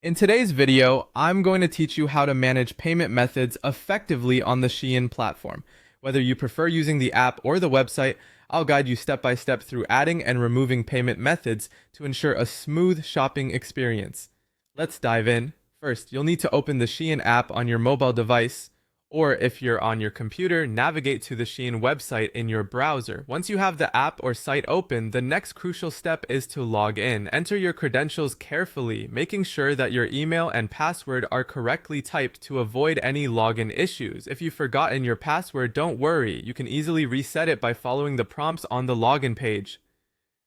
In today's video, I'm going to teach you how to manage payment methods effectively on the Shein platform. Whether you prefer using the app or the website, I'll guide you step by step through adding and removing payment methods to ensure a smooth shopping experience. Let's dive in. First, you'll need to open the Shein app on your mobile device, or if you're on your computer, navigate to the Shein website in your browser. Once you have the app or site open, the next crucial step is to log in. Enter your credentials carefully, making sure that your email and password are correctly typed to avoid any login issues. If you've forgotten your password, don't worry. You can easily reset it by following the prompts on the login page.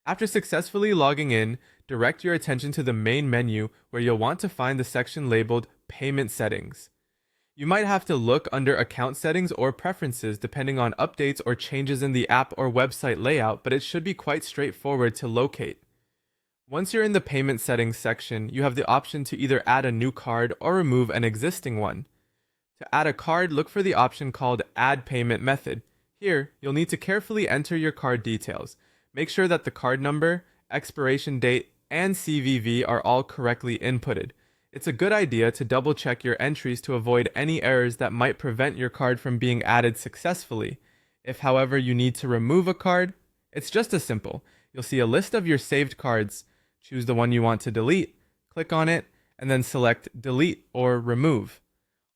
After successfully logging in, direct your attention to the main menu where you'll want to find the section labeled Payment Settings. You might have to look under account settings or preferences depending on updates or changes in the app or website layout, but it should be quite straightforward to locate. Once you're in the payment settings section, you have the option to either add a new card or remove an existing one. To add a card, look for the option called Add Payment Method. Here, you'll need to carefully enter your card details. Make sure that the card number, expiration date, and CVV are all correctly inputted. It's a good idea to double check your entries to avoid any errors that might prevent your card from being added successfully. If, however, you need to remove a card, it's just as simple. You'll see a list of your saved cards. Choose the one you want to delete, click on it, and then select Delete or Remove.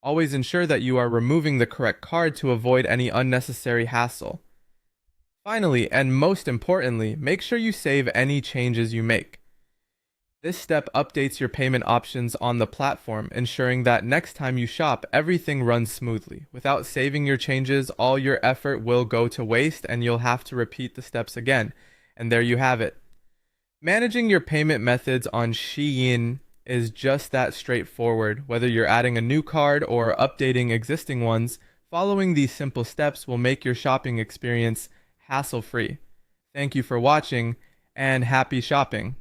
Always ensure that you are removing the correct card to avoid any unnecessary hassle. Finally, and most importantly, make sure you save any changes you make. This step updates your payment options on the platform, ensuring that next time you shop, everything runs smoothly. Without saving your changes, all your effort will go to waste and you'll have to repeat the steps again. And there you have it. Managing your payment methods on Shein is just that straightforward. Whether you're adding a new card or updating existing ones, following these simple steps will make your shopping experience hassle-free. Thank you for watching and happy shopping.